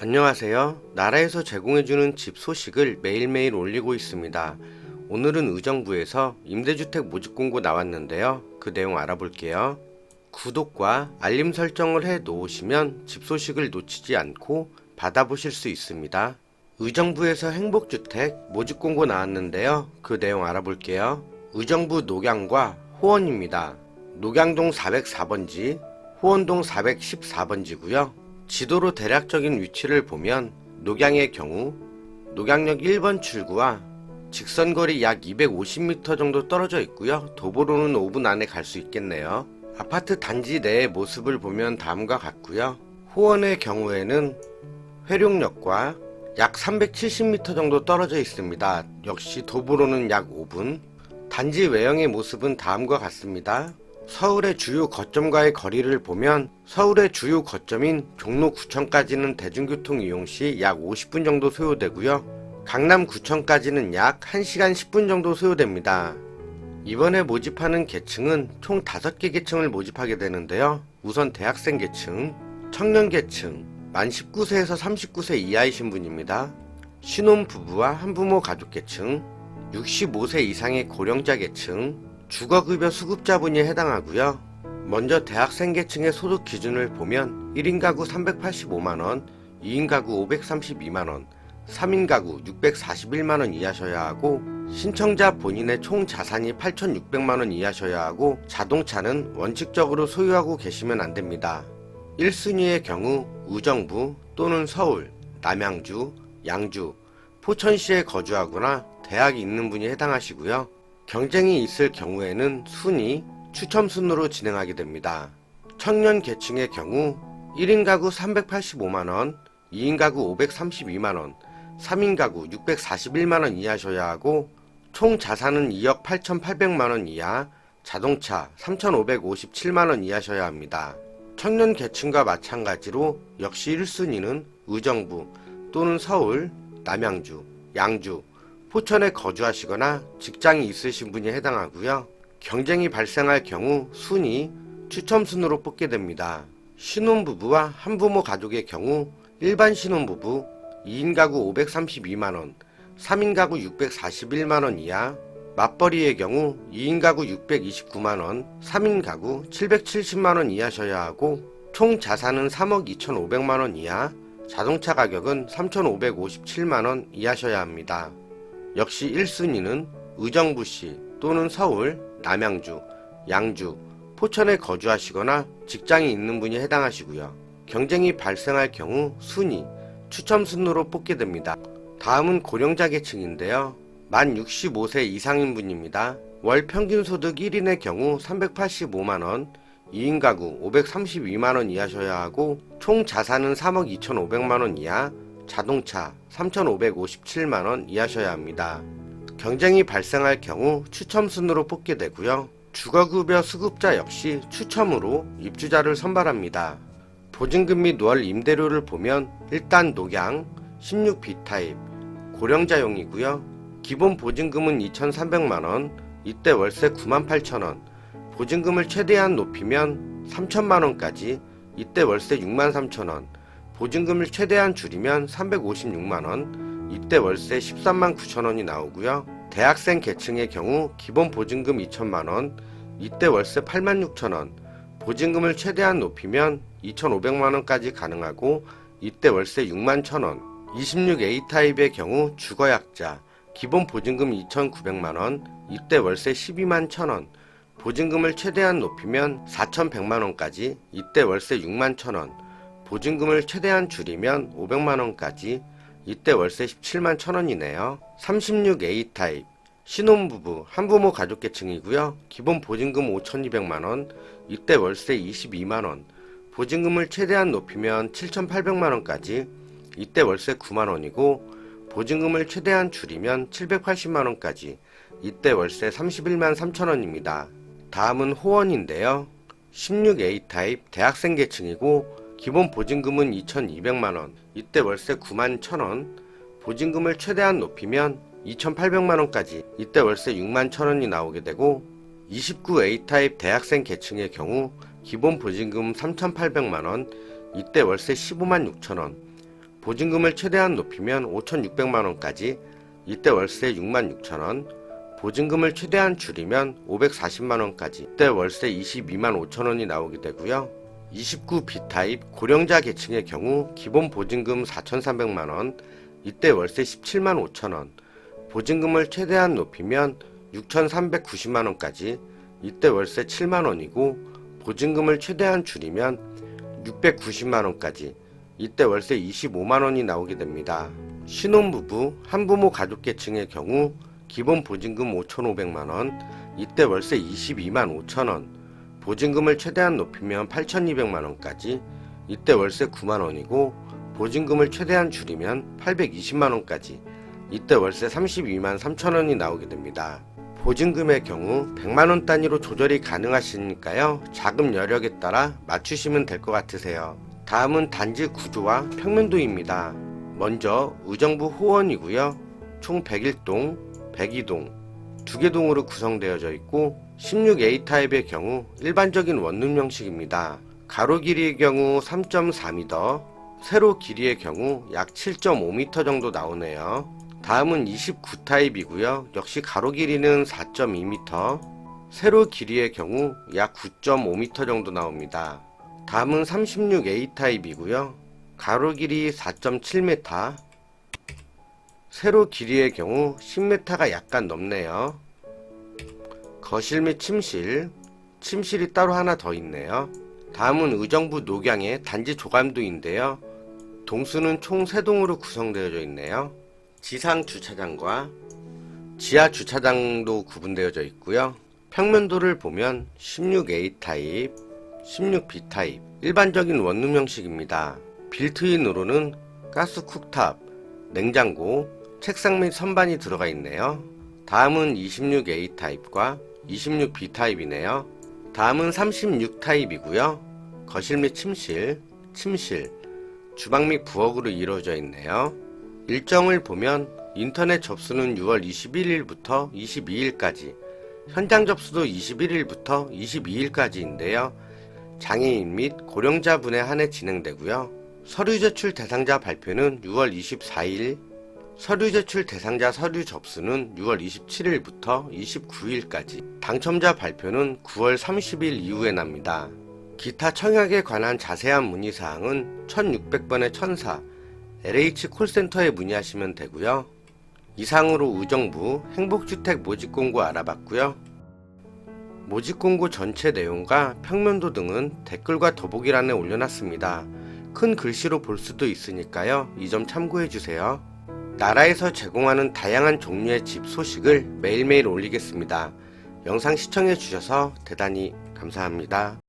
안녕하세요. 나라에서 제공해주는 집 소식을 매일매일 올리고 있습니다. 오늘은 의정부에서 임대주택 모집 공고 나왔는데요. 그 내용 알아볼게요. 구독과 알림 설정을 해 놓으시면 집 소식을 놓치지 않고 받아보실 수 있습니다. 의정부에서 행복주택 모집 공고 나왔는데요. 그 내용 알아볼게요. 의정부 녹양과 호원입니다. 녹양동 404번지, 호원동 414번지고요. 지도로 대략적인 위치를 보면 녹양의 경우 녹양역 1번 출구와 직선거리 약 250m 정도 떨어져 있고요. 도보로는 5분 안에 갈 수 있겠네요. 아파트 단지 내의 모습을 보면 다음과 같고요. 호원의 경우에는 회룡역과 약 370m 정도 떨어져 있습니다. 역시 도보로는 약 5분. 단지 외형의 모습은 다음과 같습니다. 서울의 주요 거점과의 거리를 보면 서울의 주요 거점인 종로구청까지는 대중교통 이용 시 약 50분 정도 소요되고요. 강남구청까지는 약 1시간 10분 정도 소요됩니다. 이번에 모집하는 계층은 총 5개 계층을 모집하게 되는데요. 우선 대학생 계층, 청년 계층, 만 19세에서 39세 이하이신 분입니다. 신혼부부와 한부모 가족 계층, 65세 이상의 고령자 계층, 주거급여 수급자분이 해당하고요. 먼저 대학생 계층의 소득 기준을 보면 1인 가구 385만원, 2인 가구 532만원, 3인 가구 641만원 이하셔야 하고 신청자 본인의 총 자산이 8,600만원 이하셔야 하고 자동차는 원칙적으로 소유하고 계시면 안됩니다. 1순위의 경우 의정부 또는 서울, 남양주, 양주, 포천시에 거주하거나 대학이 있는 분이 해당하시고요. 경쟁이 있을 경우에는 순위, 추첨 순으로 진행하게 됩니다. 청년 계층의 경우 1인 가구 385만원, 2인 가구 532만원, 3인 가구 641만원 이하셔야 하고 총 자산은 2억 8,800만원 이하, 자동차 3,557만원 이하셔야 합니다. 청년 계층과 마찬가지로 역시 1순위는 의정부 또는 서울, 남양주, 양주, 포천에 거주하시거나 직장이 있으신 분이 해당하고요. 경쟁이 발생할 경우 순위, 추첨 순으로 뽑게 됩니다. 신혼부부와 한부모 가족의 경우 일반 신혼부부 2인 가구 532만원, 3인 가구 641만원 이하, 맞벌이의 경우 2인 가구 629만원, 3인 가구 770만원 이하셔야 하고 총 자산은 3억 2,500만원 이하, 자동차 가격은 3,557만원 이하셔야 합니다. 역시 1순위는 의정부시 또는 서울, 남양주, 양주, 포천에 거주하시거나 직장이 있는 분이 해당하시고요. 경쟁이 발생할 경우 순위, 추첨 순으로 뽑게 됩니다. 다음은 고령자 계층인데요. 만 65세 이상인 분입니다. 월 평균 소득 1인의 경우 385만원, 2인 가구 532만원 이하셔야 하고 총 자산은 3억 2,500만원 이하, 자동차 3,557만원 이하셔야 합니다. 경쟁이 발생할 경우 추첨 순으로 뽑게 되고요. 주거급여 수급자 역시 추첨으로 입주자를 선발합니다. 보증금 및 월 임대료를 보면 일단 녹양 16B타입 고령자용이고요. 기본 보증금은 2,300만원, 이때 월세 98,000원, 보증금을 최대한 높이면 3,000만원까지, 이때 월세 63,000원, 보증금을 최대한 줄이면 356만원, 이때 월세 13만 9천원이 나오고요. 대학생 계층의 경우 기본 보증금 2천만원, 이때 월세 8만 6천원, 보증금을 최대한 높이면 2,500만원까지 가능하고 이때 월세 6만 1천원. 26A 타입의 경우 주거약자, 기본 보증금 2,900만원, 이때 월세 12만 1천원, 보증금을 최대한 높이면 4,100만원까지, 이때 월세 6만 1천원, 보증금을 최대한 줄이면 500만원까지, 이때 월세 17만 1천원이네요. 36A 타입 신혼부부 한부모 가족 계층이고요. 기본 보증금 5,200만원, 이때 월세 22만원, 보증금을 최대한 높이면 7,800만원까지, 이때 월세 9만원이고 보증금을 최대한 줄이면 780만원까지, 이때 월세 31만 3천원입니다. 다음은 호원인데요. 16A 타입 대학생 계층이고 기본 보증금은 2,200만원, 이때 월세 9만 1천원, 보증금을 최대한 높이면 2,800만원까지, 이때 월세 6만 1천원이 나오게 되고 29A 타입 대학생 계층의 경우 기본 보증금 3,800만원, 이때 월세 15만 6천원, 보증금을 최대한 높이면 5,600만원까지, 이때 월세 66,000원. 보증금을 최대한 줄이면 540만원까지, 이때 월세 22만 5천원이 나오게 되고요. 29 B타입 고령자 계층의 경우 기본 보증금 4,300만원, 이때 월세 17만 5천원. 보증금을 최대한 높이면 6,390만원까지, 이때 월세 7만원이고, 보증금을 최대한 줄이면 690만원까지, 이때 월세 25만원이 나오게 됩니다. 신혼부부, 한부모 가족계층의 경우 기본 보증금 5,500만원, 이때 월세 22만 5천원. 보증금을 최대한 높이면 8,200만원까지, 이때 월세 9만원이고, 보증금을 최대한 줄이면 820만원까지, 이때 월세 32만 3천원이 나오게 됩니다. 보증금의 경우 100만원 단위로 조절이 가능하시니까요, 자금 여력에 따라 맞추시면 될 것 같으세요. 다음은 단지 구조와 평면도입니다. 먼저 의정부 호원이고요. 총 101동, 102동, 2개 동으로 구성되어져 있고 16A 타입의 경우 일반적인 원룸 형식입니다. 가로 길이의 경우 3.4m, 세로 길이의 경우 약 7.5m 정도 나오네요. 다음은 29 타입이고요. 역시 가로 길이는 4.2m, 세로 길이의 경우 약 9.5m 정도 나옵니다. 다음은 36A 타입이고요. 가로 길이 4.7m, 세로 길이의 경우 10m가 약간 넘네요. 거실 및 침실이 따로 하나 더 있네요. 다음은 의정부 녹양의 단지 조감도인데요. 동수는 총 3동으로 구성되어져 있네요. 지상 주차장과 지하 주차장도 구분되어져 있고요. 평면도를 보면 16A 타입, 16B 타입, 일반적인 원룸 형식입니다. 빌트인으로는 가스 쿡탑, 냉장고, 책상 및 선반이 들어가 있네요. 다음은 26A 타입과 26B 타입이네요. 다음은 36 타입이고요. 거실 및 침실, 주방 및 부엌으로 이루어져 있네요. 일정을 보면 인터넷 접수는 6월 21일부터 22일까지, 현장 접수도 21일부터 22일까지인데요. 장애인 및 고령자분에 한해 진행되고요. 서류 제출 대상자 발표는 6월 24일, 서류 제출 대상자 서류 접수는 6월 27일부터 29일까지, 당첨자 발표는 9월 30일 이후에 납니다. 기타 청약에 관한 자세한 문의사항은 1600번에 1004 LH 콜센터에 문의하시면 되고요. 이상으로 의정부 행복주택 모집공고 알아봤고요. 모집공고 전체 내용과 평면도 등은 댓글과 더보기란에 올려놨습니다. 큰 글씨로 볼 수도 있으니까요. 이 점 참고해주세요. 나라에서 제공하는 다양한 종류의 집 소식을 매일매일 올리겠습니다. 영상 시청해주셔서 대단히 감사합니다.